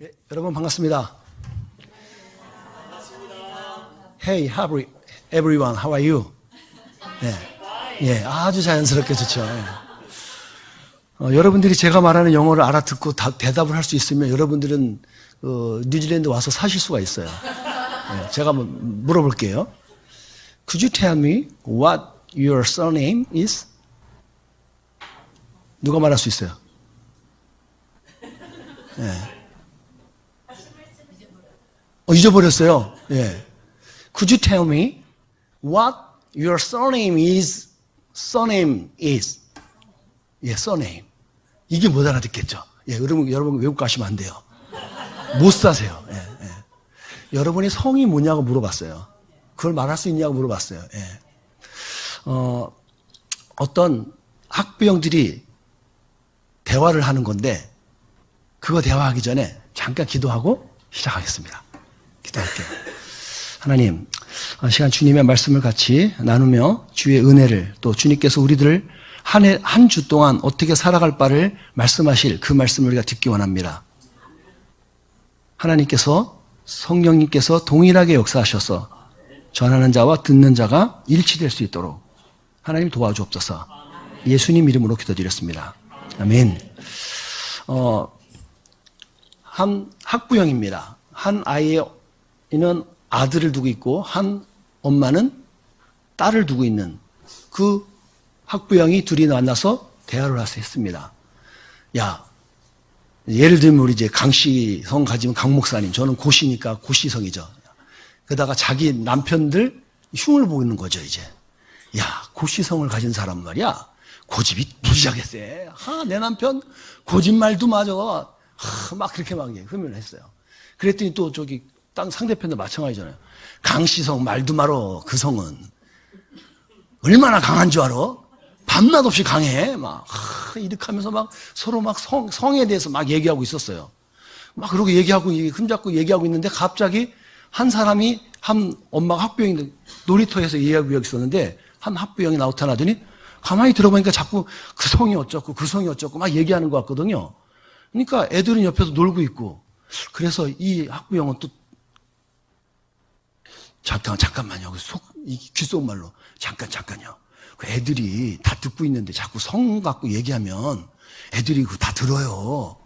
예, 여러분 반갑습니다. Hey, everyone, how are you? 예, 아주 자연스럽게 좋죠. 여러분들이 제가 말하는 영어를 알아듣고 대답을 할 수 있으면 여러분들은 뉴질랜드 와서 사실 수가 있어요. 제가 한번 물어볼게요. Could you tell me what your surname is? 누가 말할 수 있어요? 잊어버렸어요. 예. Could you tell me what your surname is? Surname is. 예, surname. 이게 못 알아듣겠죠. 예, 여러분 외국 가시면 안 돼요. 못 사세요. 예, 예. 여러분이 성이 뭐냐고 물어봤어요. 그걸 말할 수 있냐고 물어봤어요. 예. 어떤 학부형들이 대화를 하는 건데 그거 대화하기 전에 잠깐 기도하고 시작하겠습니다. 기도할게요. 하나님, 시간 주님의 말씀을 같이 나누며 주의 은혜를 또 주님께서 우리들을 한 주 동안 어떻게 살아갈 바를 말씀하실 그 말씀을 우리가 듣기 원합니다. 하나님께서 성령님께서 동일하게 역사하셔서 전하는 자와 듣는 자가 일치될 수 있도록 하나님 도와주옵소서. 예수님 이름으로 기도드렸습니다. 아멘. 한 학부형입니다. 한 아이는 아들을 두고 있고 한 엄마는 딸을 두고 있는 그 학부형이 둘이 만나서 대화를 했습니다. 야, 예를 들면 우리 이제 강씨성 가지면 강 목사님, 저는 고씨니까 고씨성이죠. 그러다가 자기 남편들 흉을 보이는 거죠, 이제. 야, 고씨성을 가진 사람 말이야. 고집이 무지하게 세. 내 남편 고집말도 맞아. 막 그렇게 막 흠을 했어요. 그랬더니 또 저기 땅 상대편도 마찬가지잖아요. 강씨성 말도 말어. 그 성은 얼마나 강한 줄 알아? 밤낮 없이 강해. 막 이렇게 하면서 막 서로 막 성에 대해서 막 얘기하고 있었어요. 막 그러고 얘기하고 흠잡고 얘기하고 있는데 갑자기 한 사람이 한 엄마가 학부형인데 놀이터에서 얘기하고 있었는데 한 학부형이 나타나더니 가만히 들어보니까 자꾸 그 성이 어쩌고 그 성이 어쩌고 막 얘기하는 것 같거든요. 그러니까 애들은 옆에서 놀고 있고 그래서 이 학부형은 또 잠깐만요. 이 귓속말로 잠깐요. 그 애들이 다 듣고 있는데 자꾸 성 갖고 얘기하면 애들이 그거 다 들어요.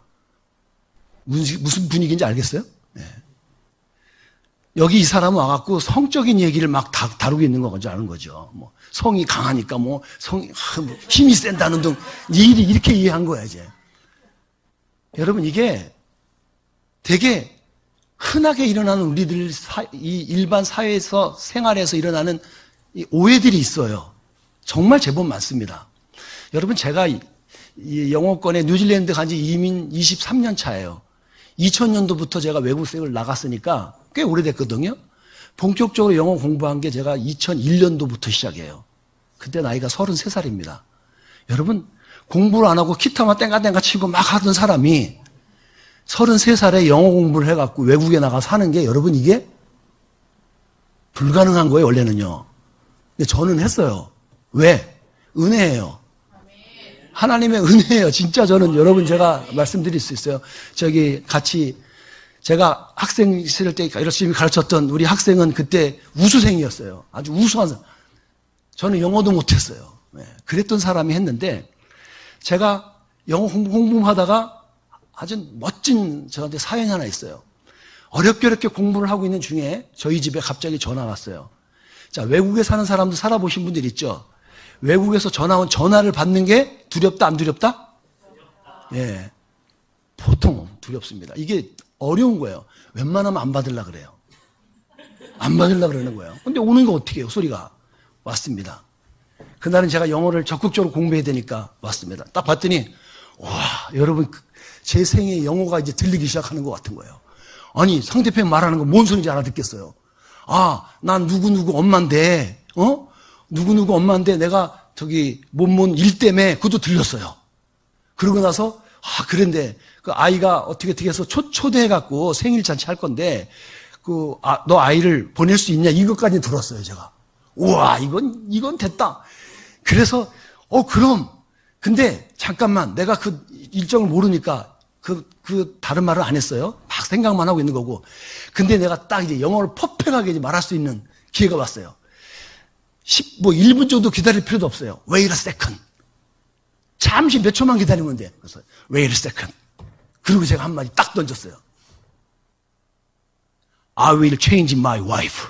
무슨 분위기인지 알겠어요? 네. 여기 이 사람은 와갖고 성적인 얘기를 막 다루고 있는 건지 아는 거죠. 뭐 성이 강하니까 성이 힘이 센다는 등 일이 이렇게 이해한 거야 이제. 여러분 이게 되게 흔하게 일어나는 우리들 이 일반 사회에서 생활에서 일어나는 이 오해들이 있어요. 정말 제법 많습니다. 여러분 제가 이 영어권에 뉴질랜드 간 지 이민 23년 차예요. 2000년도부터 제가 외국생을 나갔으니까 꽤 오래됐거든요. 본격적으로 영어 공부한 게 제가 2001년도부터 시작해요. 그때 나이가 33살입니다. 여러분 공부를 안 하고 기타만 땡가땡가 치고 막 하던 사람이 33살에 영어 공부를 해갖고 외국에 나가 사는 게 여러분 이게 불가능한 거예요, 원래는요. 근데 저는 했어요. 왜? 은혜예요. 하나님의 은혜예요. 진짜 저는 여러분 제가 말씀드릴 수 있어요. 저기 같이 제가 학생 있을 때 열심히 가르쳤던 우리 학생은 그때 우수생이었어요. 아주 우수한 사람. 저는 영어도 못했어요. 그랬던 사람이 했는데 제가 영어 공부하다가 아주 멋진 저한테 사연이 하나 있어요. 어렵게 공부를 하고 있는 중에 저희 집에 갑자기 전화가 왔어요. 자, 외국에 사는 사람도 살아보신 분들 있죠? 외국에서 전화 온 전화를 받는 게 두렵다, 안 두렵다? 예. 보통 두렵습니다. 이게 어려운 거예요. 웬만하면 안 받으려고 그래요. 안 받으려고 그러는 거예요. 근데 오는 거 어떻게 해요? 소리가 왔습니다. 그날은 제가 영어를 적극적으로 공부해야 되니까 왔습니다. 딱 봤더니, 와, 여러분, 제 생에 영어가 이제 들리기 시작하는 것 같은 거예요. 아니, 상대편 말하는 거 뭔 소리인지 알아듣겠어요. 난 누구누구 엄마인데, 누구누구 엄마인데 내가 저기 뭔 일 때문에 그것도 들렸어요. 그러고 나서, 그런데 그 아이가 어떻게 해서 초대해갖고 생일잔치 할 건데, 너 아이를 보낼 수 있냐? 이것까지 들었어요, 제가. 우와, 이건 됐다. 그래서, 그럼. 근데 잠깐만, 내가 그 일정을 모르니까 다른 말을 안 했어요. 막 생각만 하고 있는 거고. 근데 내가 딱 이제 영어를 퍼펙하게 이제 말할 수 있는 기회가 왔어요. 1분 정도 기다릴 필요도 없어요. Wait a second. 잠시 몇 초만 기다리면 돼. 그래서 Wait a second. 그리고 제가 한마디 딱 던졌어요. I will change my wife.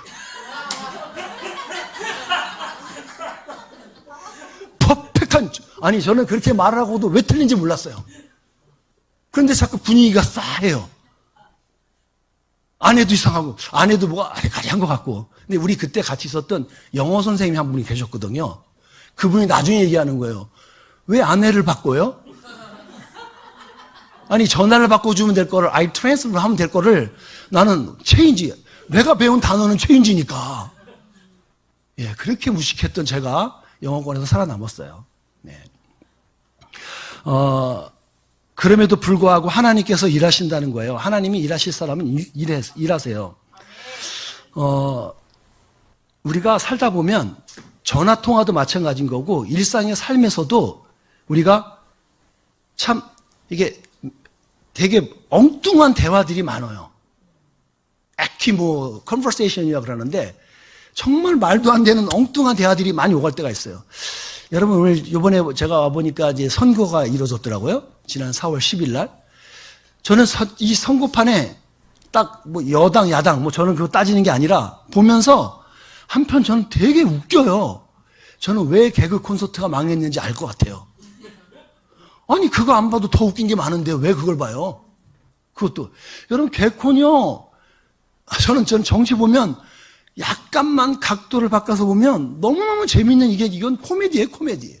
퍼펙한, 아니 저는 그렇게 말하고도 왜 틀린지 몰랐어요. 그런데 자꾸 분위기가 싸해요. 아내도 이상하고, 아내도 뭐가 아리까리한 것 같고. 근데 우리 그때 같이 있었던 영어 선생님이 한 분이 계셨거든요. 그분이 나중에 얘기하는 거예요. 왜 아내를 바꿔요? 아니 전화를 바꿔주면 될 거를 I transfer 하면 될 거를 나는 change, 내가 배운 단어는 change니까. 예, 그렇게 무식했던 제가 영어권에서 살아남았어요. 네. 그럼에도 불구하고 하나님께서 일하신다는 거예요. 하나님이 일하실 사람은 일하세요. 우리가 살다 보면 전화 통화도 마찬가지인 거고 일상의 삶에서도 우리가 참 이게 되게 엉뚱한 대화들이 많아요. conversation이라고 그러는데 정말 말도 안 되는 엉뚱한 대화들이 많이 오갈 때가 있어요. 여러분 오늘 이번에 제가 와보니까 이제 선거가 이루어졌더라고요. 지난 4월 10일 날. 저는 이 선거판에 딱 뭐 여당 야당 뭐 저는 그거 따지는 게 아니라 보면서 한편 저는 되게 웃겨요. 저는 왜 개그 콘서트가 망했는지 알 것 같아요. 아니 그거 안 봐도 더 웃긴 게 많은데 왜 그걸 봐요? 그것도 여러분 개콘이요. 저는 정치 보면 약간만 각도를 바꿔서 보면 너무너무 재밌는 이건 코미디예요, 코미디.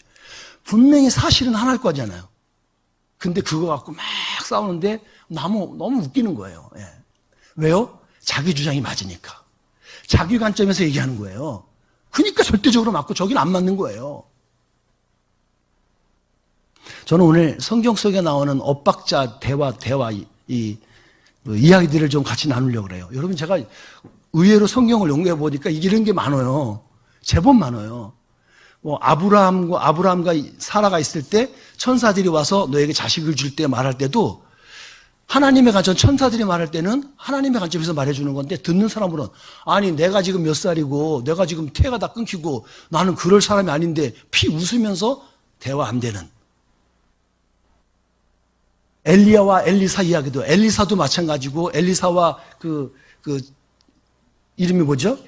분명히 사실은 하나일 거잖아요. 근데 그거 갖고 막 싸우는데 너무 웃기는 거예요. 예. 왜요? 자기 주장이 맞으니까. 자기 관점에서 얘기하는 거예요. 그러니까 절대적으로 맞고 저긴 안 맞는 거예요. 저는 오늘 성경 속에 나오는 엇박자 대화 이야기들을 좀 같이 나누려고 그래요. 여러분 제가 의외로 성경을 연구해 보니까 이런 게 많아요. 제법 많아요. 뭐 아브라함과 사라가 있을 때 천사들이 와서 너에게 자식을 줄 때 말할 때도 하나님의 관점, 천사들이 말할 때는 하나님의 관점에서 말해주는 건데 듣는 사람으로는 아니 내가 지금 몇 살이고 내가 지금 태가 다 끊기고 나는 그럴 사람이 아닌데 피 웃으면서 대화 안 되는. 엘리야와 엘리사 이야기도 엘리사도 마찬가지고 엘리사와 이름이 뭐죠?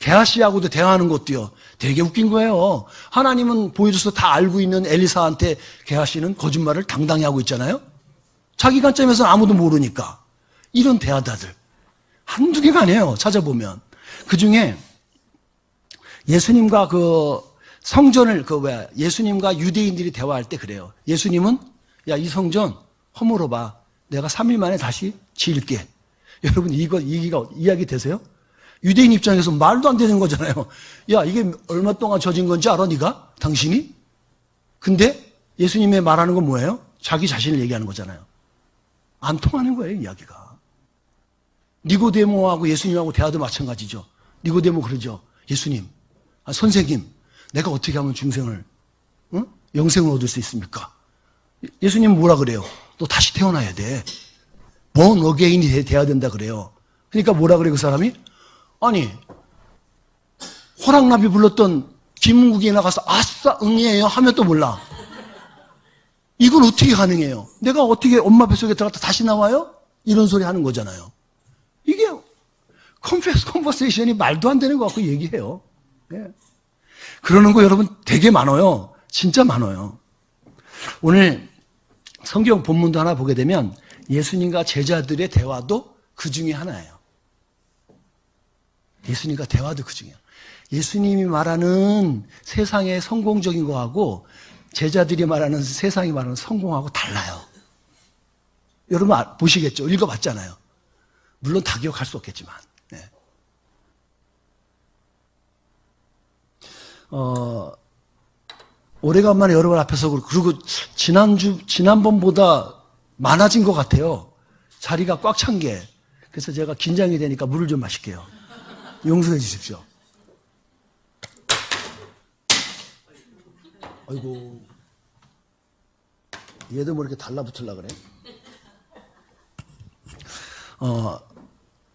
게하시하고도 대화하는 것도요. 되게 웃긴 거예요. 하나님은 보여줘서 다 알고 있는 엘리사한테 게하시는 거짓말을 당당히 하고 있잖아요. 자기 관점에서는 아무도 모르니까. 이런 대화다들 한두 개가 아니에요. 찾아보면. 그중에 예수님과 예수님과 유대인들이 대화할 때 그래요. 예수님은 야, 이 성전 허물어봐. 내가 3일 만에 다시 지을게. 여러분 이야기 되세요? 유대인 입장에서 말도 안 되는 거잖아요. 야, 이게 얼마 동안 져진 건지 알아, 네가? 당신이? 근데 예수님의 말하는 건 뭐예요? 자기 자신을 얘기하는 거잖아요. 안 통하는 거예요, 이야기가. 니고데모하고 예수님하고 대화도 마찬가지죠. 니고데모 그러죠. 예수님, 선생님, 내가 어떻게 하면 영생을 얻을 수 있습니까? 예수님 뭐라 그래요? 너 다시 태어나야 돼. born again이 돼야 된다 그래요. 그러니까 뭐라 그래 그 사람이? 아니 호랑나비 불렀던 김문국이 나가서 아싸 응이에요 하면 또 몰라. 이건 어떻게 가능해요? 내가 어떻게 엄마 뱃속에 들어갔다 다시 나와요? 이런 소리 하는 거잖아요. 이게 컨버세이션이 말도 안 되는 것 같고 얘기해요. 네. 그러는 거 여러분 되게 많아요. 진짜 많아요. 오늘 성경 본문도 하나 보게 되면 예수님과 제자들의 대화도 그 중에 하나예요. 예수님과 대화도 그 중이에요. 예수님이 말하는 세상의 성공적인 거하고 제자들이 말하는 세상이 말하는 성공하고 달라요. 여러분 보시겠죠? 읽어봤잖아요. 물론 다 기억할 수 없겠지만. 네. 오래간만에 여러분 앞에서 그리고 지난번보다 많아진 것 같아요. 자리가 꽉 찬 게. 그래서 제가 긴장이 되니까 물을 좀 마실게요. 용서해 주십시오. 아이고, 얘도 뭐 이렇게 달라붙으려고 그래?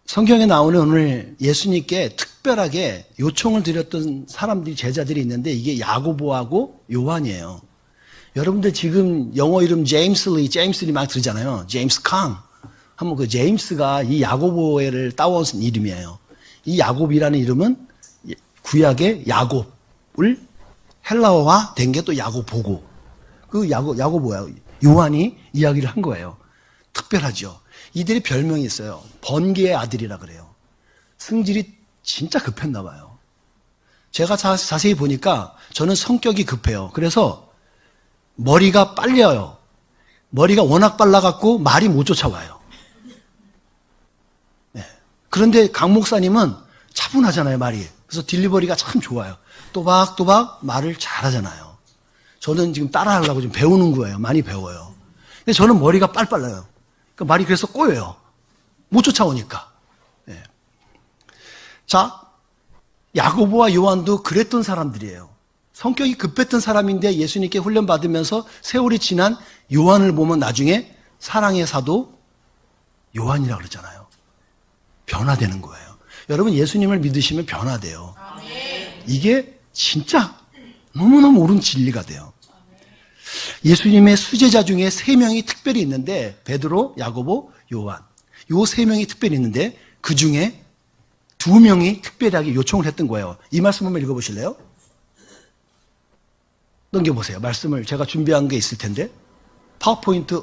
성경에 나오는 오늘 예수님께 특별하게 요청을 드렸던 사람들이, 제자들이 있는데 이게 야고보하고 요한이에요. 여러분들 지금 영어 이름 제임스 리 막 들잖아요. 제임스 강. 한번 그 제임스가 이 야고보를 따온 이름이에요. 이 야곱이라는 이름은 구약의 야곱을 헬라어화 된 게 또 야고보고, 그 야고보야. 요한이 이야기를 한 거예요. 특별하죠. 이들이 별명이 있어요. 번개의 아들이라 그래요. 승질이 진짜 급했나 봐요. 제가 자세히 보니까 저는 성격이 급해요. 그래서 머리가 빨려요. 머리가 워낙 빨라갖고 말이 못 쫓아와요. 네. 그런데 강 목사님은 차분하잖아요, 말이. 그래서 딜리버리가 참 좋아요. 또박또박 말을 잘하잖아요. 저는 지금 따라하려고 좀 배우는 거예요. 많이 배워요. 근데 저는 머리가 빨빨라요. 그러니까 말이 그래서 꼬여요. 못 쫓아오니까. 네. 자, 야고보와 요한도 그랬던 사람들이에요. 성격이 급했던 사람인데 예수님께 훈련받으면서 세월이 지난 요한을 보면 나중에 사랑의 사도 요한이라고 그러잖아요. 변화되는 거예요. 여러분, 예수님을 믿으시면 변화돼요. 이게 진짜 너무너무 옳은 진리가 돼요. 예수님의 수제자 중에 3명이 특별히 있는데, 베드로, 야고보, 요한. 요 3명이 특별히 있는데 그 중에 2명이 특별하게 요청을 했던 거예요. 이 말씀 한번 읽어보실래요? 넘겨보세요. 말씀을 제가 준비한 게 있을 텐데. 파워포인트,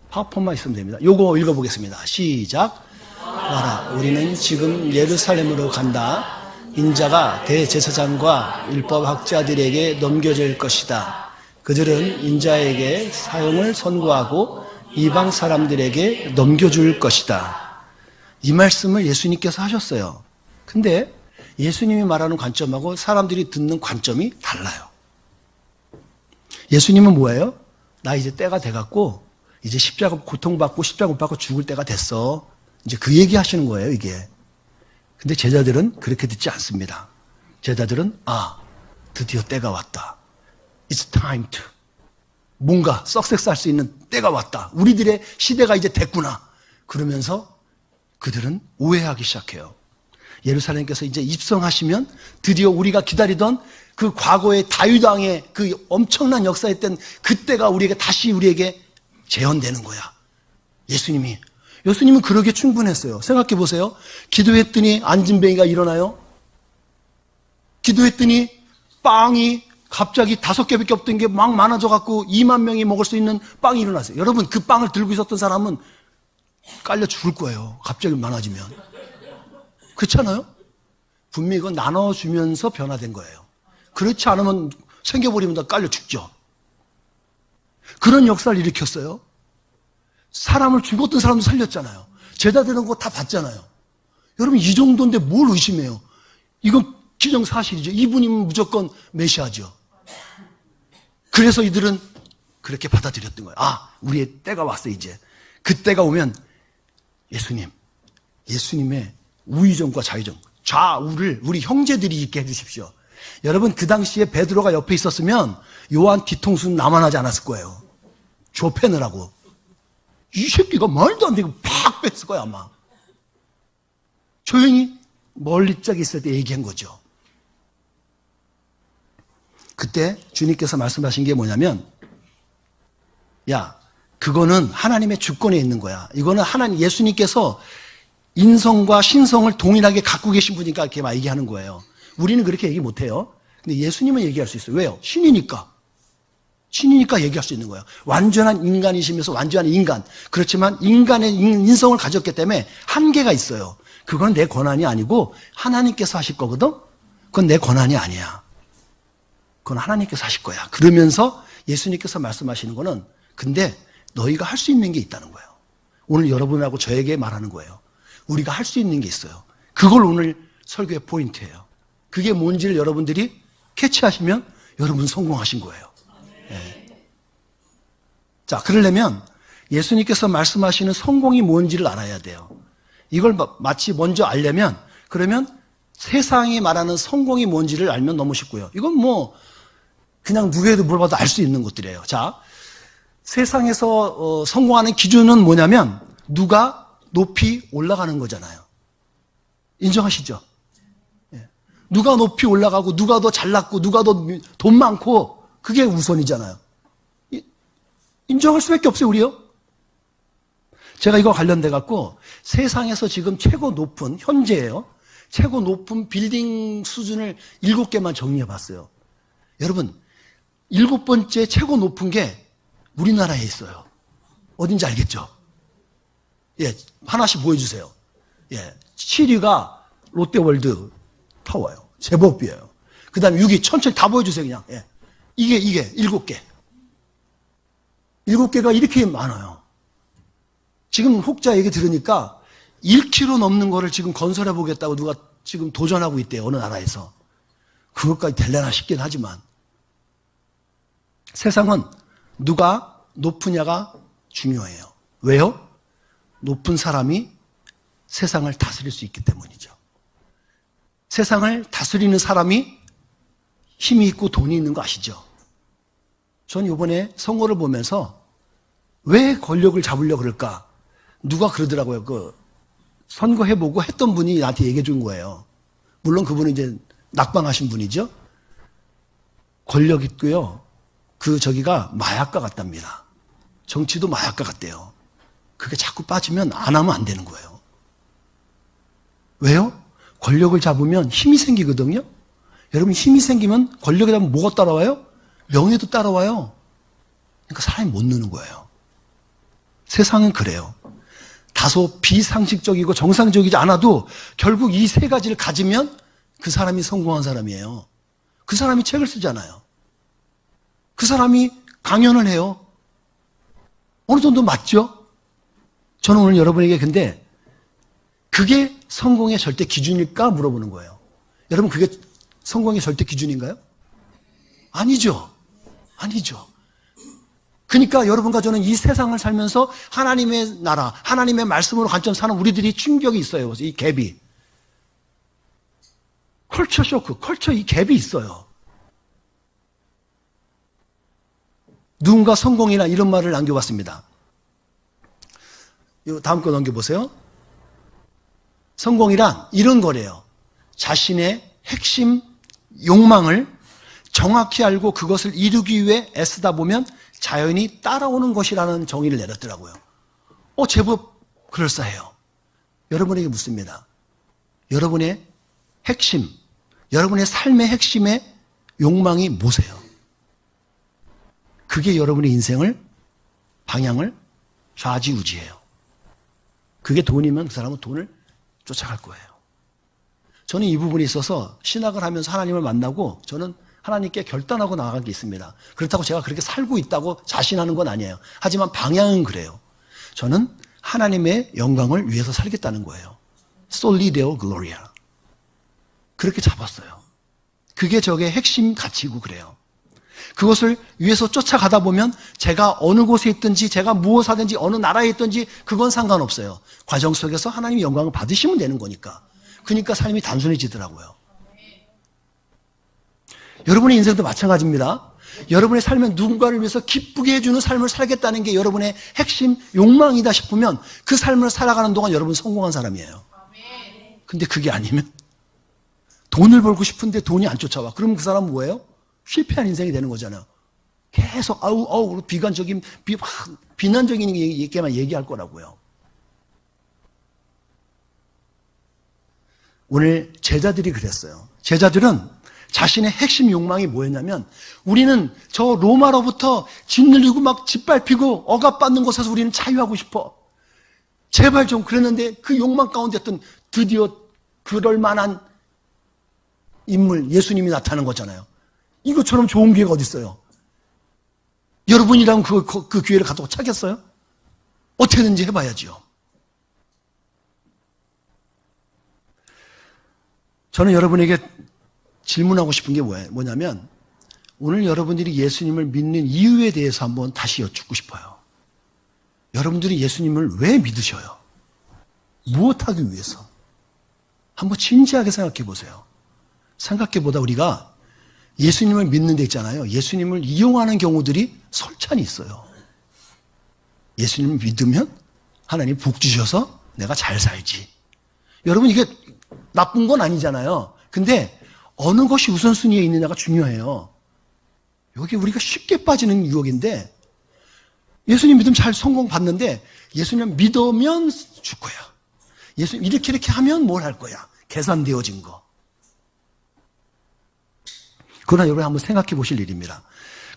파워포인트만 있으면 됩니다. 요거 읽어보겠습니다. 시작. 와라, 우리는 지금 예루살렘으로 간다. 인자가 대제사장과 율법학자들에게 넘겨질 것이다. 그들은 인자에게 사형을 선고하고 이방 사람들에게 넘겨줄 것이다. 이 말씀을 예수님께서 하셨어요. 근데 예수님이 말하는 관점하고 사람들이 듣는 관점이 달라요. 예수님은 뭐예요? 나 이제 때가 돼갖고 이제 십자가 고통받고 십자가 못 받고 죽을 때가 됐어. 이제 그 얘기 하시는 거예요, 이게. 근데 제자들은 그렇게 듣지 않습니다. 제자들은 드디어 때가 왔다. It's time to. 뭔가 석세스 할 수 있는 때가 왔다. 우리들의 시대가 이제 됐구나. 그러면서 그들은 오해하기 시작해요. 예루살렘께서 이제 입성하시면 드디어 우리가 기다리던 그 과거의 다윗왕의 그 엄청난 역사했던 그때가 우리에게 재현되는 거야. 예수님은 그러기에 충분했어요. 생각해 보세요. 기도했더니 안진뱅이가 일어나요. 기도했더니 빵이 갑자기 5개밖에 없던 게 막 많아져 갖고 2만 명이 먹을 수 있는 빵이 일어났어요. 여러분, 그 빵을 들고 있었던 사람은 깔려 죽을 거예요. 갑자기 많아지면. 그렇잖아요? 분명히 그건 나눠주면서 변화된 거예요. 그렇지 않으면 생겨버리면 다 깔려 죽죠. 그런 역사를 일으켰어요. 사람을 죽었던 사람도 살렸잖아요. 제자들은 그거 다 봤잖아요. 여러분, 이 정도인데 뭘 의심해요? 이건 기정사실이죠. 이분이면 무조건 메시아죠. 그래서 이들은 그렇게 받아들였던 거예요. 우리의 때가 왔어, 이제. 그때가 오면 예수님의 우의정과 좌의정, 좌우를 우리 형제들이 있게 해주십시오. 여러분, 그 당시에 베드로가 옆에 있었으면 요한 뒤통수는 남아나지 않았을 거예요. 좁혀내라고. 이 새끼가 말도 안 되고 팍 뺐을 거야, 아마. 조용히 멀리 짝이 있을 때 얘기한 거죠. 그때 주님께서 말씀하신 게 뭐냐면, 그거는 하나님의 주권에 있는 거야. 이거는 예수님께서 인성과 신성을 동일하게 갖고 계신 분이니까 이렇게 막 얘기하는 거예요. 우리는 그렇게 얘기 못 해요. 근데 예수님은 얘기할 수 있어요. 왜요? 신이니까 얘기할 수 있는 거예요. 완전한 인간이시면서 완전한 인간. 그렇지만 인간의 인성을 가졌기 때문에 한계가 있어요. 그건 내 권한이 아니고 하나님께서 하실 거거든? 그건 내 권한이 아니야. 그건 하나님께서 하실 거야. 그러면서 예수님께서 말씀하시는 거는, 근데 너희가 할 수 있는 게 있다는 거예요. 오늘 여러분하고 저에게 말하는 거예요. 우리가 할 수 있는 게 있어요. 그걸 오늘 설교의 포인트예요. 그게 뭔지를 여러분들이 캐치하시면 여러분 성공하신 거예요. 네. 자, 그러려면 예수님께서 말씀하시는 성공이 뭔지를 알아야 돼요. 이걸 마치 먼저 알려면, 그러면 세상이 말하는 성공이 뭔지를 알면 너무 쉽고요. 이건 그냥 누구에도 물어봐도 알 수 있는 것들이에요. 자, 세상에서 성공하는 기준은 뭐냐면 누가 높이 올라가는 거잖아요. 인정하시죠? 예. 누가 높이 올라가고 누가 더 잘났고 누가 더 돈 많고 그게 우선이잖아요. 인정할 수밖에 없어요, 우리요. 제가 이거 관련돼 갖고 세상에서 지금 최고 높은 현재예요. 최고 높은 빌딩 수준을 7개만 정리해 봤어요. 여러분, 7번째 최고 높은 게 우리나라에 있어요. 어딘지 알겠죠? 예, 하나씩 보여주세요. 예, 7위가 롯데월드 타워예요. 제법이에요. 그 다음에 6위 천천히 다 보여주세요, 그냥. 예. 이게 7개. 7개가 이렇게 많아요. 지금 혹자 얘기 들으니까 1km 넘는 거를 지금 건설해 보겠다고 누가 지금 도전하고 있대요. 어느 나라에서. 그것까지 될려나 싶긴 하지만 세상은 누가 높으냐가 중요해요. 왜요? 높은 사람이 세상을 다스릴 수 있기 때문이죠. 세상을 다스리는 사람이 힘이 있고 돈이 있는 거 아시죠? 전 이번에 선거를 보면서 왜 권력을 잡으려고 그럴까? 누가 그러더라고요. 선거해보고 했던 분이 나한테 얘기해 준 거예요. 물론 그분은 이제 낙방하신 분이죠. 권력 있고요. 저기가 마약과 같답니다. 정치도 마약과 같대요. 그게 자꾸 빠지면 안 하면 안 되는 거예요. 왜요? 권력을 잡으면 힘이 생기거든요. 여러분 힘이 생기면 권력에 대한 뭐가 따라와요? 명예도 따라와요. 그러니까 사람이 못 느는 거예요. 세상은 그래요. 다소 비상식적이고 정상적이지 않아도 결국 이 세 가지를 가지면 그 사람이 성공한 사람이에요. 그 사람이 책을 쓰잖아요. 그 사람이 강연을 해요. 어느 정도 맞죠? 저는 오늘 여러분에게 근데 그게 성공의 절대 기준일까 물어보는 거예요. 여러분 그게 성공의 절대 기준인가요? 아니죠. 아니죠. 그러니까 여러분과 저는 이 세상을 살면서 하나님의 나라, 하나님의 말씀으로 관점 사는 우리들이 충격이 있어요. 이 갭이. 컬처 쇼크, 컬처 이 갭이 있어요. 누군가 성공이나 이런 말을 남겨봤습니다. 다음 거 넘겨보세요. 성공이란 이런 거래요. 자신의 핵심 욕망을 정확히 알고 그것을 이루기 위해 애쓰다 보면 자연히 따라오는 것이라는 정의를 내렸더라고요. 제법 그럴싸해요. 여러분에게 묻습니다. 여러분의 핵심, 여러분의 삶의 핵심의 욕망이 뭐세요? 그게 여러분의 인생을, 방향을 좌지우지해요. 그게 돈이면 그 사람은 돈을 쫓아갈 거예요. 저는 이 부분에 있어서 신학을 하면서 하나님을 만나고 저는 하나님께 결단하고 나아간 게 있습니다. 그렇다고 제가 그렇게 살고 있다고 자신하는 건 아니에요. 하지만 방향은 그래요. 저는 하나님의 영광을 위해서 살겠다는 거예요. Soli Deo Gloria. 그렇게 잡았어요. 그게 저게 핵심 가치고 그래요. 그것을 위해서 쫓아가다 보면 제가 어느 곳에 있든지 제가 무엇 하든지 어느 나라에 있든지 그건 상관없어요. 과정 속에서 하나님의 영광을 받으시면 되는 거니까. 그러니까 삶이 단순해지더라고요. 여러분의 인생도 마찬가지입니다. 여러분의 삶은 누군가를 위해서 기쁘게 해주는 삶을 살겠다는 게 여러분의 핵심 욕망이다 싶으면 그 삶을 살아가는 동안 여러분 성공한 사람이에요. 근데 그게 아니면 돈을 벌고 싶은데 돈이 안 쫓아와. 그럼 그 사람은 뭐예요? 실패한 인생이 되는 거잖아요. 계속 비난적인 얘기만 얘기할 거라고요. 오늘 제자들이 그랬어요. 제자들은 자신의 핵심 욕망이 뭐였냐면 우리는 저 로마로부터 짓눌리고 막 짓밟히고 억압받는 곳에서 우리는 자유하고 싶어. 제발 좀 그랬는데 그 욕망 가운데 어떤 드디어 그럴 만한 인물 예수님이 나타나는 거잖아요. 이것처럼 좋은 기회가 어디 있어요? 여러분이라면 그 기회를 갖다가 찾겠어요? 어떻게든지 해봐야지요. 저는 여러분에게 질문하고 싶은 게 뭐냐면 오늘 여러분들이 예수님을 믿는 이유에 대해서 한번 다시 여쭙고 싶어요. 여러분들이 예수님을 왜 믿으셔요? 무엇하기 위해서? 한번 진지하게 생각해 보세요. 생각해보다 우리가 예수님을 믿는 데 있잖아요. 예수님을 이용하는 경우들이 설찬이 있어요. 예수님을 믿으면 하나님 복 주셔서 내가 잘 살지. 여러분 이게 나쁜 건 아니잖아요. 근데 어느 것이 우선순위에 있느냐가 중요해요. 여기 우리가 쉽게 빠지는 유혹인데 예수님 믿으면 잘 성공 받는데 예수님 믿으면 줄 거야. 예수님 이렇게 하면 뭘 할 거야. 계산되어진 거. 그러나 여러분 한번 생각해 보실 일입니다.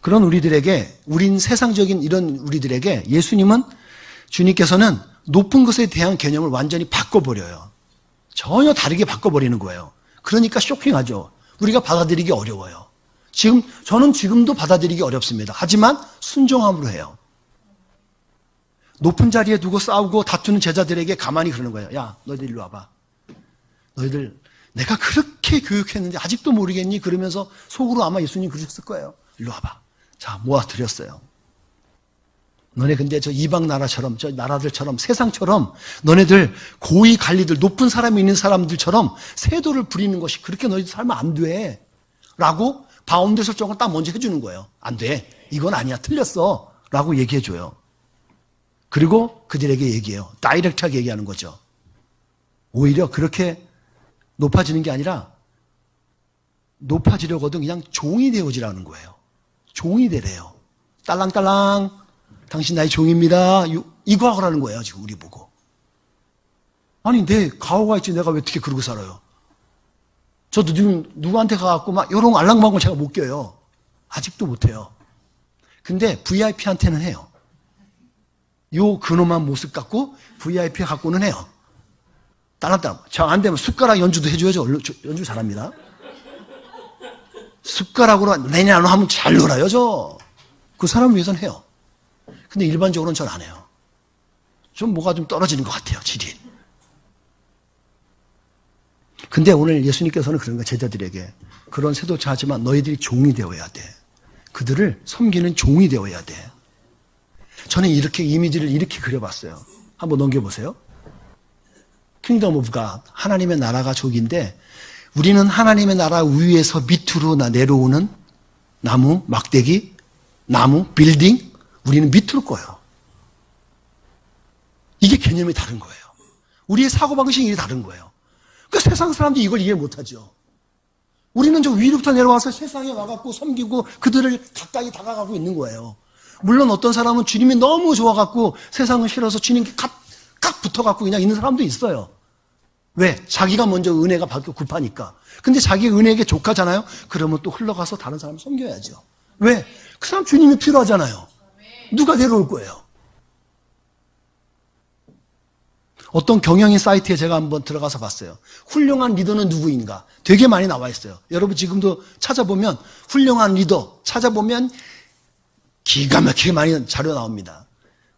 그런 우리들에게, 우린 세상적인 이런 우리들에게 예수님은, 주님께서는 높은 것에 대한 개념을 완전히 바꿔버려요. 전혀 다르게 바꿔버리는 거예요. 그러니까 쇼킹하죠. 우리가 받아들이기 어려워요. 저는 지금도 받아들이기 어렵습니다. 하지만 순종함으로 해요. 높은 자리에 두고 싸우고 다투는 제자들에게 가만히 그러는 거예요. 야, 너희들 일로 와봐. 너희들 내가 그렇게 교육했는데 아직도 모르겠니? 그러면서 속으로 아마 예수님 그러셨을 거예요. 일로 와봐. 자, 모아드렸어요. 너네 근데 저 이방 나라처럼, 저 나라들처럼, 세상처럼 너네들 고위 관리들, 높은 사람이 있는 사람들처럼 세도를 부리는 것이 그렇게 너희들 살면 안 돼. 라고 바운드 설정을 딱 먼저 해주는 거예요. 안 돼. 이건 아니야. 틀렸어. 라고 얘기해줘요. 그리고 그들에게 얘기해요. 다이렉트하게 얘기하는 거죠. 오히려 그렇게 높아지는 게 아니라 높아지려거든 그냥 종이 되어지라는 거예요. 종이 되래요. 딸랑딸랑 당신 나의 종입니다. 이거 하라는 거예요. 지금 우리 보고. 아니 내 가오가 있지 내가 왜 어떻게 그러고 살아요. 저도 지금 누구한테 가갖고 막 이런 알랑방울 제가 못 껴요. 아직도 못해요. 근데 VIP한테는 해요. 요 근엄한 모습 갖고 VIP 갖고는 해요. 딸랑딸랑. 잘 안 되면 숟가락 연주도 해줘야죠. 연주 잘합니다. 숟가락으로 내냐로 하면 잘 놀아요, 저. 그 사람 위해서는 해요. 근데 일반적으로는 전 안 해요. 좀 뭐가 좀 떨어지는 것 같아요, 질이. 근데 오늘 예수님께서는 그런 거 제자들에게 그런 세도차 하지만 너희들이 종이 되어야 돼. 그들을 섬기는 종이 되어야 돼. 저는 이렇게 이미지를 이렇게 그려봤어요. 한번 넘겨보세요. 킹덤 오브 갓, 하나님의 나라가 저기인데 우리는 하나님의 나라 위에서 밑으로 내려오는 나무, 막대기, 나무, 빌딩, 우리는 밑으로 꺼요. 이게 개념이 다른 거예요. 우리의 사고방식이 다른 거예요. 그러니까 세상 사람들이 이걸 이해 못하죠. 우리는 저 위로부터 내려와서 세상에 와갖고 섬기고 그들을 가까이 다가가고 있는 거예요. 물론 어떤 사람은 주님이 너무 좋아갖고 세상을 싫어서 주님께 각 붙어갖고 그냥 있는 사람도 있어요. 왜? 자기가 먼저 은혜가 받고 급하니까. 근데 자기 은혜에게 족하잖아요? 그러면 또 흘러가서 다른 사람을 섬겨야죠. 왜? 그 사람 주님이 필요하잖아요. 누가 데려올 거예요? 어떤 경영인 사이트에 제가 한번 들어가서 봤어요. 훌륭한 리더는 누구인가? 되게 많이 나와 있어요. 여러분 지금도 찾아보면 훌륭한 리더 찾아보면 기가 막히게 많이 자료 나옵니다.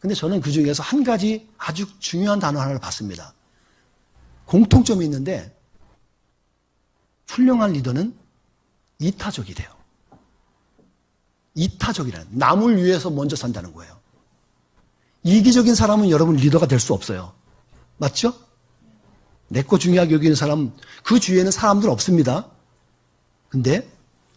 근데 저는 그 중에서 한 가지 아주 중요한 단어 하나를 봤습니다. 공통점이 있는데 훌륭한 리더는 이타적이 돼요. 이타적이라는 남을 위해서 먼저 산다는 거예요. 이기적인 사람은 여러분 리더가 될 수 없어요. 맞죠? 내 거 중요하게 여기는 사람 그 주위에는 사람들 없습니다. 근데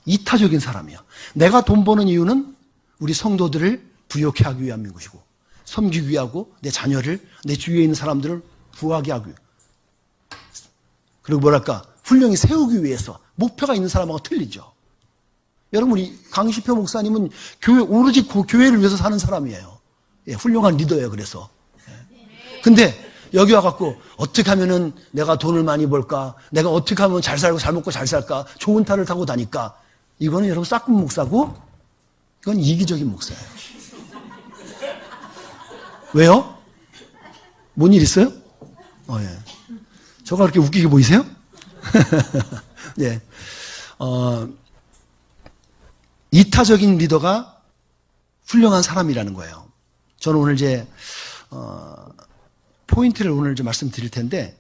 이타적인 사람이야. 내가 돈 버는 이유는 우리 성도들을 부욕해 하기 위함인 것이고 섬기기 위하고 내 자녀를 내 주위에 있는 사람들을 부하게 하기 위해 그리고 뭐랄까 훌륭히 세우기 위해서 목표가 있는 사람하고 틀리죠. 여러분 우리 강시표 목사님은 오로지 교회를 위해서 사는 사람이에요. 예, 훌륭한 리더예요. 그래서 근데 여기 와갖고 어떻게 하면은 내가 돈을 많이 벌까, 내가 어떻게 하면 잘 살고 잘 먹고 잘 살까, 좋은 차를 타고 다닐까, 이거는 여러분 싹군 목사고 이건 이기적인 목사예요. 왜요? 뭔 일 있어요? 예. 저가 그렇게 웃기게 보이세요? 네. 이타적인 리더가 훌륭한 사람이라는 거예요. 저는 오늘 이제 포인트를 오늘 좀 말씀드릴 텐데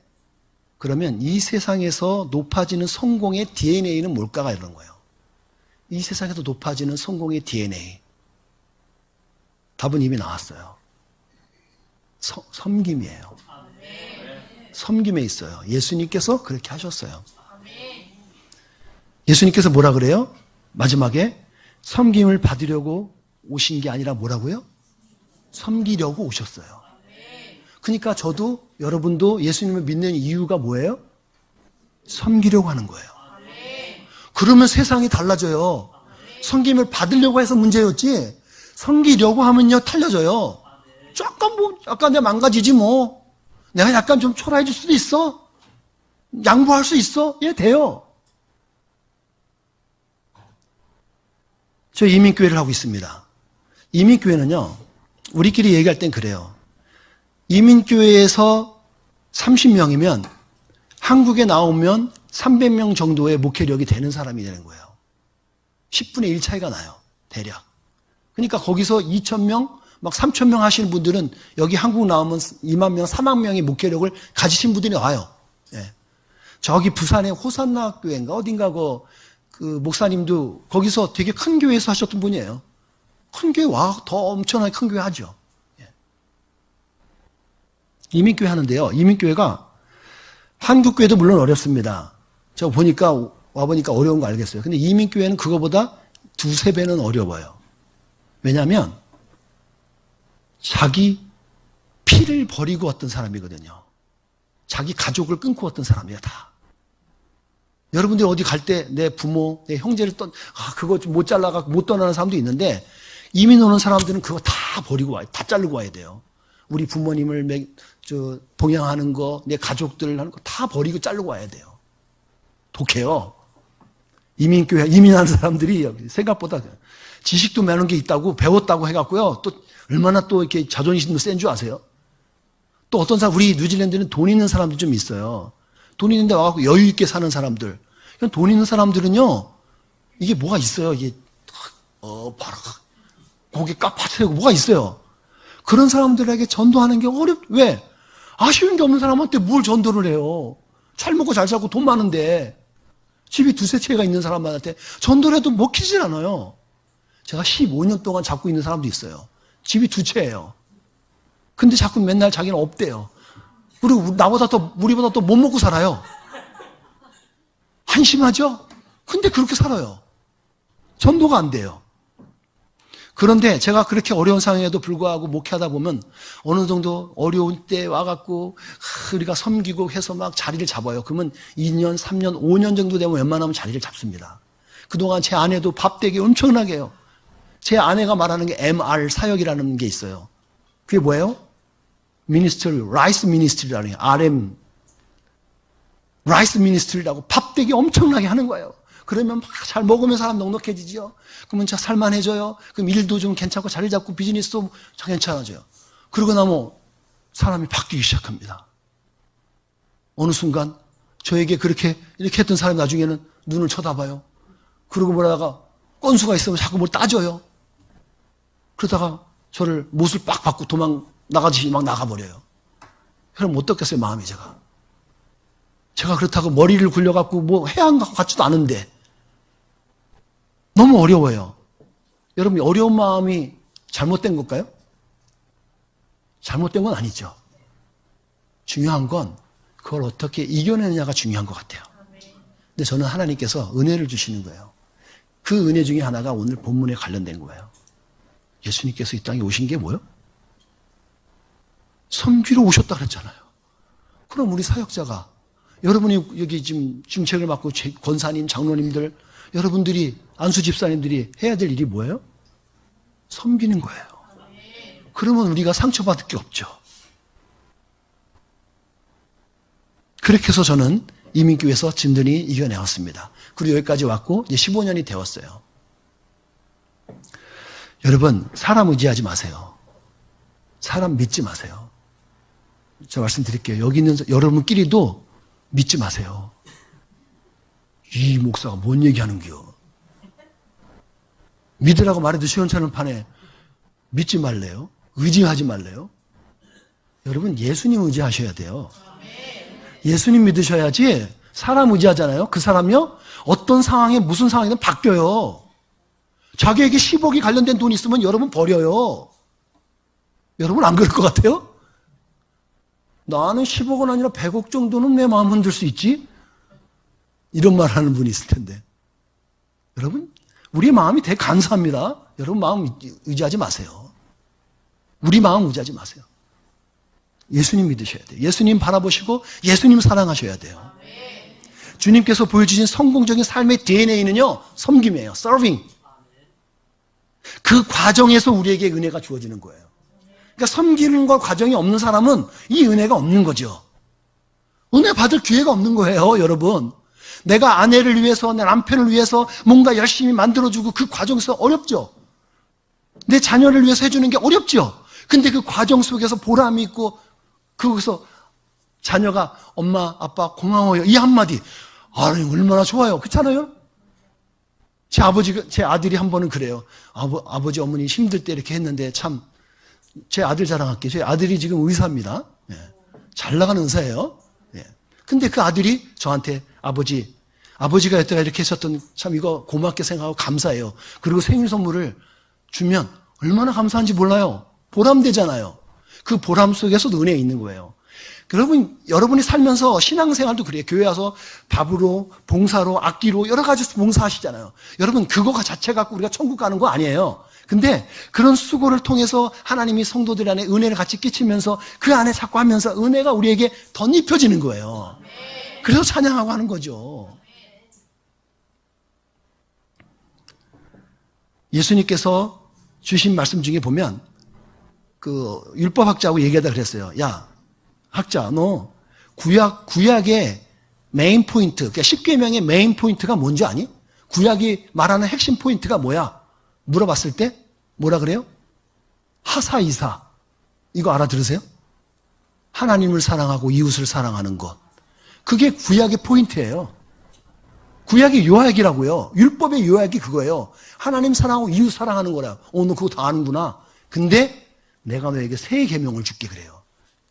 그러면 이 세상에서 높아지는 성공의 DNA는 뭘까가 이런 거예요. 이 세상에서 높아지는 성공의 DNA. 답은 이미 나왔어요. 섬김이에요. 섬김에 있어요. 예수님께서 그렇게 하셨어요. 예수님께서 뭐라 그래요? 마지막에 섬김을 받으려고 오신 게 아니라 뭐라고요? 섬기려고 오셨어요. 그러니까 저도 여러분도 예수님을 믿는 이유가 뭐예요? 섬기려고 하는 거예요. 그러면 세상이 달라져요. 섬김을 받으려고 해서 문제였지 섬기려고 하면요 달라져요. 약간 내가 망가지지 뭐. 내가 약간 좀 초라해질 수도 있어. 양보할 수 있어. 예, 돼요. 저 이민교회를 하고 있습니다. 이민교회는요, 우리끼리 얘기할 땐 그래요. 이민교회에서 30명이면 한국에 나오면 300명 정도의 목회력이 되는 사람이 되는 거예요. 10분의 1 차이가 나요. 대략. 그러니까 거기서 2,000명, 막 3,000명 하시는 분들은 여기 한국 나오면 2만 명, 3만 명의 목회력을 가지신 분들이 와요. 예. 저기 부산의 호산나 교회인가 어딘가 그 목사님도 거기서 되게 큰 교회에서 하셨던 분이에요. 큰 교회 더 엄청나게 큰 교회 하죠. 예. 이민교회 하는데요. 이민교회가 한국 교회도 물론 어렵습니다. 제가 와보니까 어려운 거 알겠어요. 근데 이민교회는 그거보다 2~3배는 어려워요. 왜냐하면 자기 피를 버리고 왔던 사람이거든요. 자기 가족을 끊고 왔던 사람이에요, 다. 여러분들이 어디 갈 때 내 부모, 내 형제를 그거 좀 못 잘라갖고 못 떠나는 사람도 있는데 이민 오는 사람들은 그거 다 버리고 와요. 다 자르고 와야 돼요. 우리 부모님을 동양하는 거, 내 가족들 하는 거 다 버리고 자르고 와야 돼요. 독해요. 이민하는 사람들이 생각보다 지식도 많은 게 있다고 배웠다고 해갖고요. 또 얼마나 또 이렇게 자존심도 센 줄 아세요? 또 어떤 사람, 우리 뉴질랜드는 돈 있는 사람도 좀 있어요. 돈 있는데 와갖고 여유 있게 사는 사람들. 돈 있는 사람들은요, 이게 뭐가 있어요. 이게, 바로, 고개 깎아채고 뭐가 있어요. 그런 사람들에게 전도하는 게 왜? 아쉬운 게 없는 사람한테 뭘 전도를 해요. 잘 먹고 잘 살고 돈 많은데, 집이 2~3채가 있는 사람한테 전도를 해도 먹히질 않아요. 제가 15년 동안 잡고 있는 사람도 있어요. 집이 2채예요. 근데 자꾸 맨날 자기는 없대요. 그리고 우리보다 더 못 먹고 살아요. 한심하죠? 근데 그렇게 살아요. 전도가 안 돼요. 그런데 제가 그렇게 어려운 상황에도 불구하고 목회하다 보면 어느 정도 어려운 때 와갖고 우리가 섬기고 해서 막 자리를 잡아요. 그러면 2년, 3년, 5년 정도 되면 웬만하면 자리를 잡습니다. 그동안 제 아내도 밥되게 엄청나게 해요. 제 아내가 말하는 게 MR 사역이라는 게 있어요. 그게 뭐예요? 미니스트리, 라이스 미니스트리라는 게 RM, 라이스 미니스트리라고 밥되게 엄청나게 하는 거예요. 그러면 막 잘 먹으면 사람 넉넉해지죠. 그러면 자 살만해져요. 그럼 일도 좀 괜찮고 자리 잡고 비즈니스도 괜찮아져요. 그러고 나면 사람이 바뀌기 시작합니다. 어느 순간 저에게 이렇게 했던 사람이 나중에는 눈을 쳐다봐요. 그러고 뭐라다가 건수가 있으면 자꾸 뭘 따져요. 그러다가 저를 못을 빡 받고 나가듯이 막 나가버려요. 그럼 어떻겠어요, 마음이 제가 그렇다고 머리를 굴려갖고 뭐 해야 한 것 같지도 않은데 너무 어려워요. 여러분, 어려운 마음이 잘못된 걸까요? 잘못된 건 아니죠. 중요한 건 그걸 어떻게 이겨내느냐가 중요한 것 같아요. 근데 저는 하나님께서 은혜를 주시는 거예요. 그 은혜 중에 하나가 오늘 본문에 관련된 거예요. 예수님께서 이 땅에 오신 게 뭐예요? 섬기러 오셨다 그랬잖아요. 그럼 우리 사역자가 여러분이 여기 지금 중책을 맡고 권사님, 장로님들, 여러분들이 안수 집사님들이 해야 될 일이 뭐예요? 섬기는 거예요. 그러면 우리가 상처받을 게 없죠. 그렇게 해서 저는 이민교회에서 든든히 이겨내왔습니다. 그리고 여기까지 왔고 이제 15년이 되었어요. 여러분, 사람 의지하지 마세요. 사람 믿지 마세요. 제가 말씀드릴게요. 여기 있는 여러분끼리도 믿지 마세요. 이 목사가 뭔 얘기하는겨. 믿으라고 말해도 시원찮은 판에 믿지 말래요? 의지하지 말래요? 여러분, 예수님 의지하셔야 돼요. 예수님 믿으셔야지. 사람 의지하잖아요. 그 사람요, 어떤 상황에 무슨 상황이든 바뀌어요. 자기에게 10억이 관련된 돈이 있으면 여러분 버려요. 여러분 안 그럴 것 같아요? 나는 10억은 아니라 100억 정도는 내 마음 흔들 수 있지? 이런 말 하는 분이 있을 텐데. 여러분, 우리의 마음이 되게 간사합니다. 여러분 마음 의지하지 마세요. 우리 마음 의지하지 마세요. 예수님 믿으셔야 돼요. 예수님 바라보시고 예수님 사랑하셔야 돼요. 주님께서 보여주신 성공적인 삶의 DNA는요, 섬김이에요. serving. 그 과정에서 우리에게 은혜가 주어지는 거예요. 그러니까 섬기는 것 과정이 없는 사람은 이 은혜가 없는 거죠. 은혜 받을 기회가 없는 거예요, 여러분. 내가 아내를 위해서, 내 남편을 위해서 뭔가 열심히 만들어주고 그 과정에서 어렵죠. 내 자녀를 위해서 해주는 게 어렵죠. 근데 그 과정 속에서 보람이 있고 거기서 자녀가 엄마, 아빠 고마워요. 이 한마디. 아니, 얼마나 좋아요. 그렇잖아요? 제 아들이 한 번은 그래요. 아버지, 어머니 힘들 때 이렇게 했는데 참, 제 아들 자랑할게요. 제 아들이 지금 의사입니다. 예. 잘 나가는 의사예요. 예. 근데 그 아들이 저한테 아버지가 여태가 이렇게 했었던 참 이거 고맙게 생각하고 감사해요. 그리고 생일 선물을 주면 얼마나 감사한지 몰라요. 보람되잖아요. 그 보람 속에서도 은혜 있는 거예요. 여러분이 살면서 신앙생활도 그래요. 교회 와서 밥으로, 봉사로, 악기로 여러 가지 봉사하시잖아요. 여러분 그거 자체 갖고 우리가 천국 가는 거 아니에요. 근데 그런 수고를 통해서 하나님이 성도들 안에 은혜를 같이 끼치면서 그 안에 자꾸 하면서 은혜가 우리에게 덧입혀지는 거예요. 그래서 찬양하고 하는 거죠. 예수님께서 주신 말씀 중에 보면 그 율법학자하고 얘기하다 그랬어요. 야, 학자, 너 구약의 메인 포인트, 그러니까 10계명의 메인 포인트가 뭔지 아니? 구약이 말하는 핵심 포인트가 뭐야? 물어봤을 때 뭐라 그래요? 하사이사. 이거 알아들으세요? 하나님을 사랑하고 이웃을 사랑하는 것. 그게 구약의 포인트예요. 구약의 요약이라고요. 율법의 요약이 그거예요. 하나님 사랑하고 이웃 사랑하는 거라. 너 그거 다 아는구나. 근데 내가 너에게 새 계명을 줄게 그래요.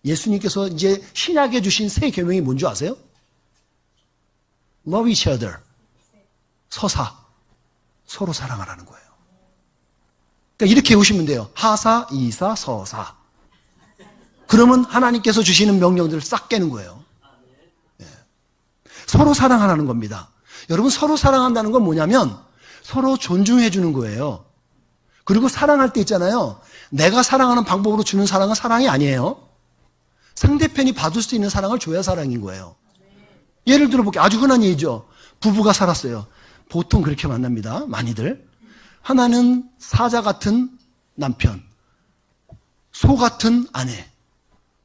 예수님께서 이제 신약에 주신 새 계명이 뭔지 아세요? Love each other. 서사. 서로 사랑하라는 거예요. 그러니까 이렇게 보시면 돼요. 하사, 이사, 서사. 그러면 하나님께서 주시는 명령들을 싹 깨는 거예요. 네. 서로 사랑하라는 겁니다. 여러분 서로 사랑한다는 건 뭐냐면 서로 존중해 주는 거예요. 그리고 사랑할 때 있잖아요. 내가 사랑하는 방법으로 주는 사랑은 사랑이 아니에요. 상대편이 받을 수 있는 사랑을 줘야 사랑인 거예요. 예를 들어볼게요. 아주 흔한 예죠. 부부가 살았어요. 보통 그렇게 만납니다. 많이들. 하나는 사자 같은 남편, 소 같은 아내.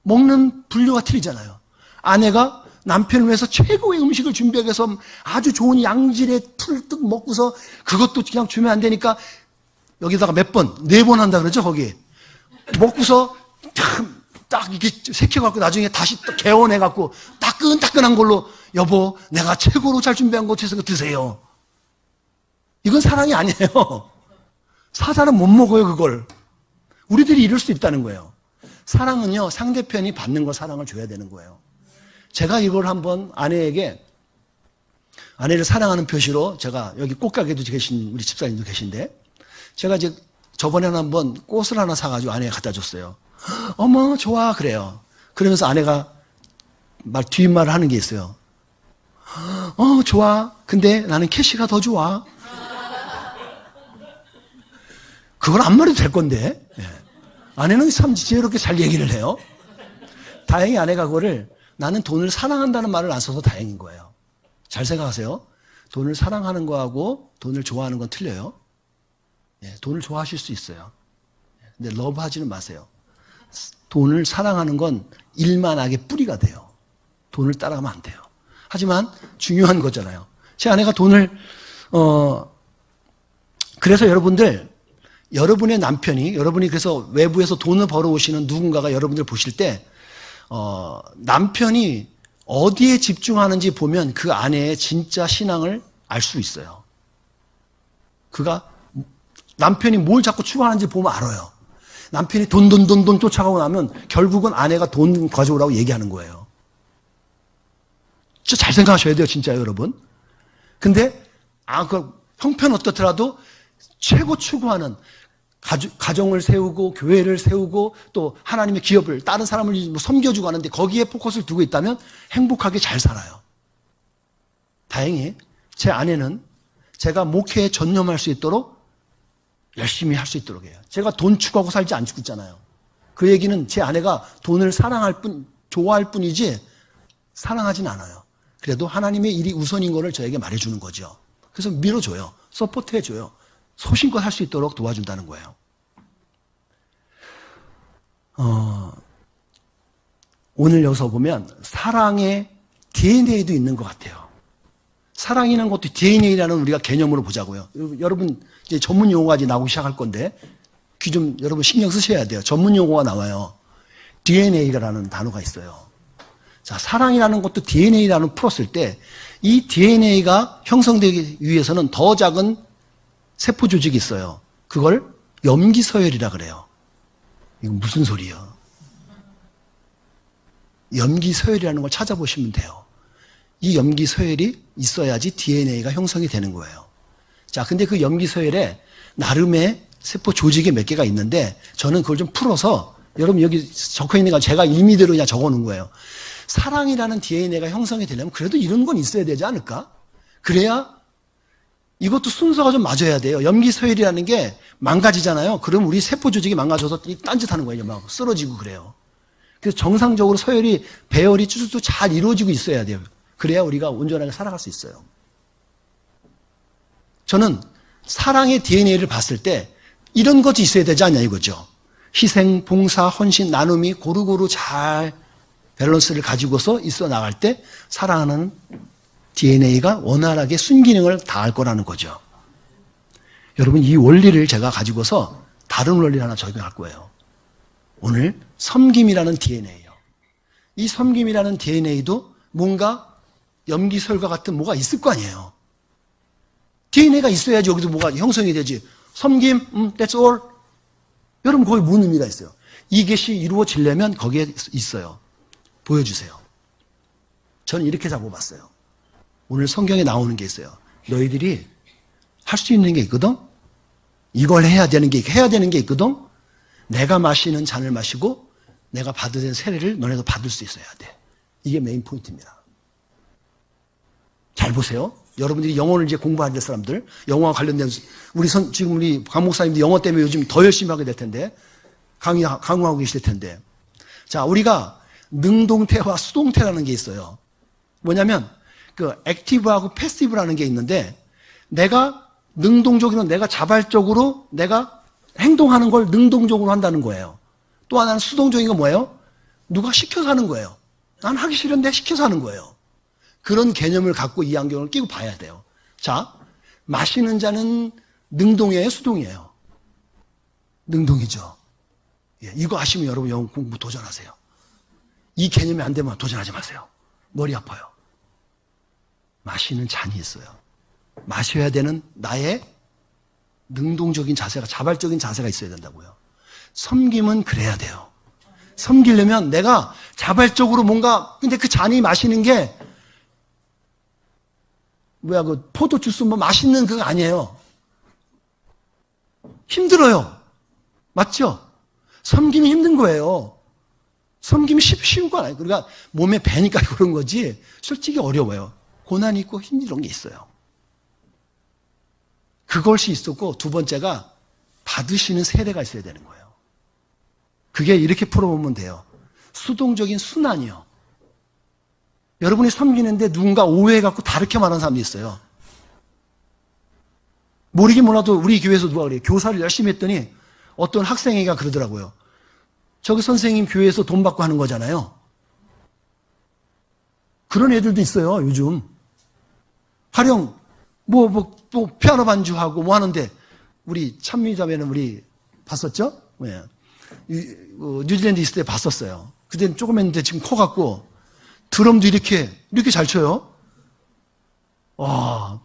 먹는 분류가 틀리잖아요. 아내가 남편을 위해서 최고의 음식을 준비하기 위해서 아주 좋은 양질의 풀떡 먹고서 그것도 그냥 주면 안 되니까 여기다가 몇 번, 4번 한다 그러죠, 거기. 먹고서 딱 이렇게 새켜갖고 나중에 다시 또 개원해갖고 따끈따끈한 걸로 여보, 내가 최고로 잘 준비한 거 드세요. 드세요. 이건 사랑이 아니에요. 사자는 못 먹어요, 그걸. 우리들이 이럴 수 있다는 거예요. 사랑은요, 상대편이 받는 걸 사랑을 줘야 되는 거예요. 제가 이걸 한번 아내를 사랑하는 표시로 제가 여기 꽃가게도 계신 우리 집사님도 계신데 제가 이제 저번에는 한번 꽃을 하나 사가지고 아내가 갖다 줬어요. 어머, 좋아. 그래요. 그러면서 아내가 뒷말을 하는 게 있어요. 좋아. 근데 나는 캐시가 더 좋아. 그걸 안 말해도 될 건데. 예. 아내는 참 지혜롭게 잘 얘기를 해요. 다행히 아내가 그거를 나는 돈을 사랑한다는 말을 안 써서 다행인 거예요. 잘 생각하세요. 돈을 사랑하는 거하고 돈을 좋아하는 건 틀려요. 예, 돈을 좋아하실 수 있어요. 근데 러브하지는 마세요. 돈을 사랑하는 건 일만하게 뿌리가 돼요. 돈을 따라가면 안 돼요. 하지만 중요한 거잖아요. 제 아내가 돈을 그래서 여러분의 남편이 여러분이 그래서 외부에서 돈을 벌어오시는 누군가가 여러분들 보실 때 남편이 어디에 집중하는지 보면 그 아내의 진짜 신앙을 알 수 있어요. 남편이 뭘 자꾸 추구하는지 보면 알아요. 남편이 돈 쫓아가고 나면 결국은 아내가 돈 가져오라고 얘기하는 거예요. 진짜 잘 생각하셔야 돼요, 진짜 여러분. 근데 그 형편 어떻더라도 최고 추구하는 가정을 세우고 교회를 세우고 또 하나님의 기업을 다른 사람을 섬겨주고 하는데 거기에 포커스를 두고 있다면 행복하게 잘 살아요. 다행히 제 아내는 제가 목회에 전념할 수 있도록 열심히 할 수 있도록 해요. 제가 돈 추구하고 살지 않고 있잖아요. 그 얘기는 제 아내가 돈을 사랑할 뿐, 좋아할 뿐이지 사랑하진 않아요. 그래도 하나님의 일이 우선인 거를 저에게 말해주는 거죠. 그래서 밀어줘요. 서포트해줘요. 소신껏 할 수 있도록 도와준다는 거예요. 오늘 여기서 보면 사랑의 DNA도 있는 것 같아요. 사랑이라는 것도 DNA라는 우리가 개념으로 보자고요. 여러분 이제 전문 용어가 이제 나오기 시작할 건데 귀 좀 여러분 신경 쓰셔야 돼요. 전문 용어가 나와요. DNA라는 단어가 있어요. 자, 사랑이라는 것도 DNA라는 풀었을 때 이 DNA가 형성되기 위해서는 더 작은 세포 조직이 있어요. 그걸 염기서열이라 그래요. 이거 무슨 소리예요? 염기서열이라는 걸 찾아보시면 돼요. 이 염기서열이 있어야지 DNA가 형성이 되는 거예요. 자, 근데 그 염기서열에 나름의 세포 조직이 몇 개가 있는데 저는 그걸 좀 풀어서 여러분 여기 적혀 있는 거 제가 임의대로 그냥 적어 놓은 거예요. 사랑이라는 DNA가 형성이 되려면 그래도 이런 건 있어야 되지 않을까? 그래야 이것도 순서가 좀 맞아야 돼요. 염기서열이라는 게 망가지잖아요. 그럼 우리 세포 조직이 망가져서 딴짓하는 거예요. 막 쓰러지고 그래요. 그래서 정상적으로 서열이 배열이 쭉쭉 잘 이루어지고 있어야 돼요. 그래야 우리가 온전하게 살아갈 수 있어요. 저는 사랑의 DNA를 봤을 때 이런 것이 있어야 되지 않냐 이거죠. 희생, 봉사, 헌신, 나눔이 고루고루 잘 밸런스를 가지고서 있어 나갈 때 사랑하는 DNA가 원활하게 순기능을 다할 거라는 거죠. 여러분 이 원리를 제가 가지고서 다른 원리를 하나 적용할 거예요. 오늘 섬김이라는 DNA예요. 이 섬김이라는 DNA도 뭔가 염기설과 같은 뭐가 있을 거 아니에요. DNA가 있어야지 여기도 뭐가 형성이 되지. 섬김, that's all. 여러분 거기 무슨 의미가 있어요? 이것이 이루어지려면 거기에 있어요. 보여주세요. 저는 이렇게 잡아봤어요. 오늘 성경에 나오는 게 있어요. 너희들이 할 수 있는 게 있거든? 이걸 해야 되는 게 있거든? 내가 마시는 잔을 마시고 내가 받은 세례를 너네도 받을 수 있어야 돼. 이게 메인 포인트입니다. 잘 보세요. 여러분들이 영어를 이제 공부하는 사람들, 영어와 관련된 지금 우리 강 목사님도 영어 때문에 요즘 더 열심히 하게 될 텐데 강의하고 계실 텐데 자, 우리가 능동태와 수동태라는 게 있어요. 뭐냐면 그 액티브하고 패시브라는 게 있는데 내가 능동적으로 내가 자발적으로 내가 행동하는 걸 능동적으로 한다는 거예요. 또 하나는 수동적인 건 뭐예요? 누가 시켜서 하는 거예요. 난 하기 싫은데 시켜서 하는 거예요. 그런 개념을 갖고 이 안경을 끼고 봐야 돼요. 자, 마시는 자는 능동이에요, 수동이에요? 능동이죠. 예, 이거 아시면 여러분 영어 공부 도전하세요. 이 개념이 안 되면 도전하지 마세요. 머리 아파요. 마시는 잔이 있어요. 마셔야 되는 나의 능동적인 자세가, 자발적인 자세가 있어야 된다고요. 섬김은 그래야 돼요. 섬기려면 내가 자발적으로 뭔가, 근데 그 잔이 마시는 게 그 포도주스 뭐 맛있는 그거 아니에요. 힘들어요. 맞죠? 섬김이 힘든 거예요. 섬김이 쉬운 거 아니에요. 그러니까 몸에 배니까 그런 거지 솔직히 어려워요. 고난이 있고 힘든 게 있어요. 그것이 있었고 두 번째가 받으시는 세례가 있어야 되는 거예요. 그게 이렇게 풀어보면 돼요. 수동적인 순환이요. 여러분이 섬기는데 누군가 오해해갖고 다르게 말하는 사람도 있어요. 모르긴 몰라도 우리 교회에서 누가 그래요. 교사를 열심히 했더니 어떤 학생애가 그러더라고요. 저기 선생님 교회에서 돈 받고 하는 거잖아요. 그런 애들도 있어요, 요즘. 가령, 피아노 반주하고 뭐 하는데, 우리 찬미자매는 우리 봤었죠? 네. 뉴질랜드 있을 때 봤었어요. 그때는 조금 했는데 지금 커갖고, 드럼도 이렇게 잘 쳐요. 와.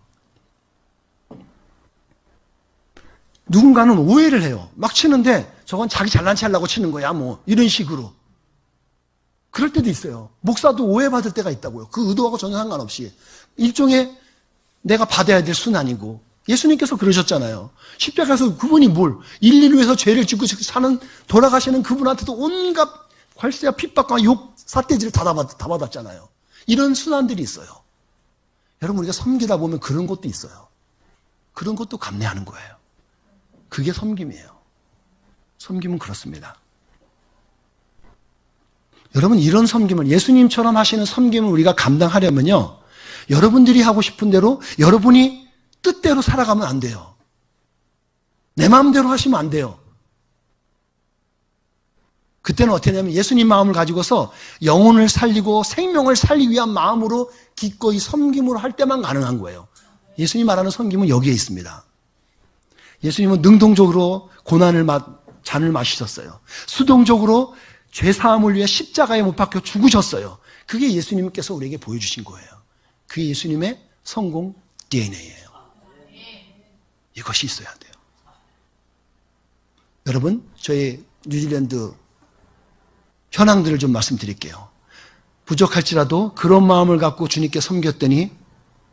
누군가는 오해를 해요. 막 치는데 저건 자기 잘난 체 하려고 치는 거야, 뭐. 이런 식으로. 그럴 때도 있어요. 목사도 오해받을 때가 있다고요. 그 의도하고 전혀 상관없이. 일종의 내가 받아야 될 순환이고. 예수님께서 그러셨잖아요. 십자가에서 그분이 인류를 위해서 죄를 짓고 돌아가시는 그분한테도 온갖 괄세와 핍박과 욕, 삿대질을 다 받았잖아요. 이런 순환들이 있어요. 여러분, 우리가 섬기다 보면 그런 것도 있어요. 그런 것도 감내하는 거예요. 그게 섬김이에요. 섬김은 그렇습니다. 여러분, 이런 섬김을, 예수님처럼 하시는 섬김을 우리가 감당하려면요, 여러분들이 하고 싶은 대로 여러분이 뜻대로 살아가면 안 돼요. 내 마음대로 하시면 안 돼요. 그때는 어떻게 되냐면 예수님 마음을 가지고서 영혼을 살리고 생명을 살리기 위한 마음으로 기꺼이 섬김으로 할 때만 가능한 거예요. 예수님 말하는 섬김은 여기에 있습니다. 예수님은 능동적으로 잔을 마시셨어요. 수동적으로 죄사함을 위해 십자가에 못 박혀 죽으셨어요. 그게 예수님께서 우리에게 보여주신 거예요. 그게 예수님의 성공 DNA예요. 이것이 있어야 돼요. 여러분, 저희 뉴질랜드 현황들을 좀 말씀드릴게요. 부족할지라도 그런 마음을 갖고 주님께 섬겼더니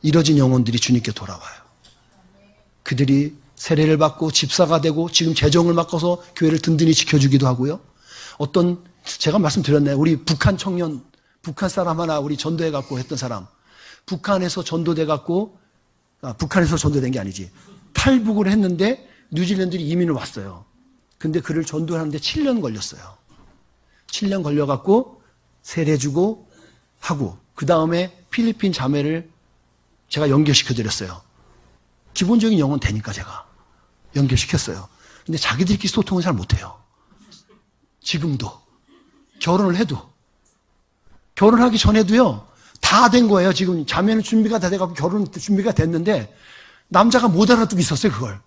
이뤄진 영혼들이 주님께 돌아와요. 그들이 세례를 받고 집사가 되고 지금 재정을 바꿔서 교회를 든든히 지켜주기도 하고요. 제가 말씀드렸나요? 우리 북한 청년, 북한 사람 하나 우리 전도해 갖고 했던 사람, 북한에서 전도된 게 아니지. 탈북을 했는데 뉴질랜드에 이민을 왔어요. 근데 그를 전도하는데 7년 걸렸어요. 7년 걸려갖고 세례 주고 하고, 그 다음에 필리핀 자매를 제가 연결시켜드렸어요. 기본적인 영어는 되니까 제가 연결시켰어요. 근데 자기들끼리 소통은 잘 못해요. 지금도. 결혼을 해도. 결혼하기 전에도요, 다 된 거예요. 지금 자매는 준비가 다 돼갖고 결혼 준비가 됐는데, 남자가 못 알아듣고 있었어요, 그걸.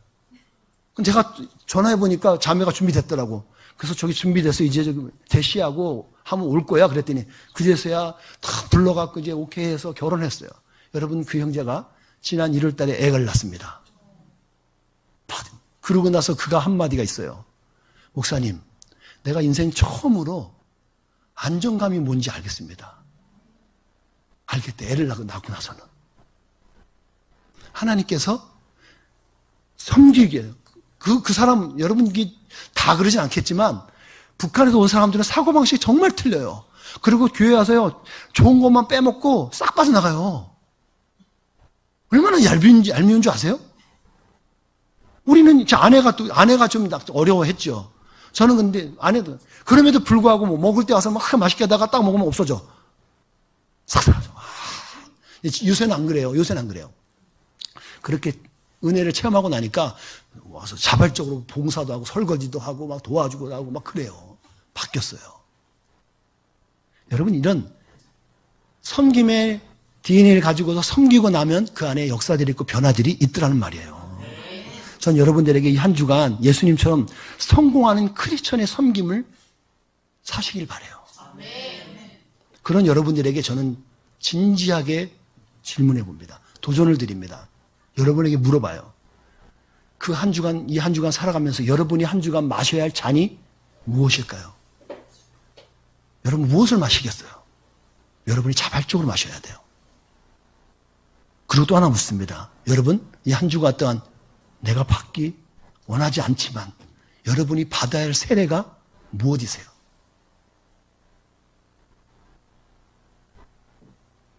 제가 전화해보니까 자매가 준비됐더라고. 그래서 저기 준비돼서 이제 대시하고 하면 올 거야. 그랬더니 그제서야 다 불러갖고 이제 오케이 해서 결혼했어요. 여러분, 그 형제가 지난 1월 달에 애를 낳습니다. 그러고 나서 그가 한마디가 있어요. 목사님, 내가 인생 처음으로 안정감이 뭔지 알겠습니다. 알겠대. 애를 낳고 나서는. 하나님께서 섬기게. 그 사람, 여러분이 다 그러진 않겠지만, 북한에서 온 사람들은 사고방식이 정말 틀려요. 그리고 교회 와서요, 좋은 것만 빼먹고 싹 빠져나가요. 얼마나 얄미운 줄 아세요? 우리는, 아내가 좀 어려워했죠. 저는 근데, 아내도, 그럼에도 불구하고 먹을 때 와서 막 맛있게 하다가 딱 먹으면 없어져. 싹 사라져. 요새는 안 그래요. 그렇게 은혜를 체험하고 나니까 와서 자발적으로 봉사도 하고 설거지도 하고 막 도와주고 하고 막 그래요. 바뀌었어요. 여러분, 이런 섬김의 DNA를 가지고서 섬기고 나면 그 안에 역사들이 있고 변화들이 있더라는 말이에요. 전 여러분들에게 이 한 주간 예수님처럼 성공하는 크리스천의 섬김을 사시길 바라요. 그런 여러분들에게 저는 진지하게 질문해 봅니다. 도전을 드립니다. 여러분에게 물어봐요. 이 한 주간 살아가면서 여러분이 한 주간 마셔야 할 잔이 무엇일까요? 여러분, 무엇을 마시겠어요? 여러분이 자발적으로 마셔야 돼요. 그리고 또 하나 묻습니다. 여러분, 이 한 주간 동안 내가 받기 원하지 않지만 여러분이 받아야 할 세례가 무엇이세요?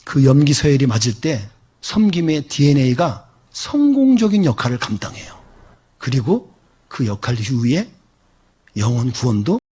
그 염기서열이 맞을 때 섬김의 DNA가 성공적인 역할을 감당해요. 그리고 그 역할 이후에 영혼 구원도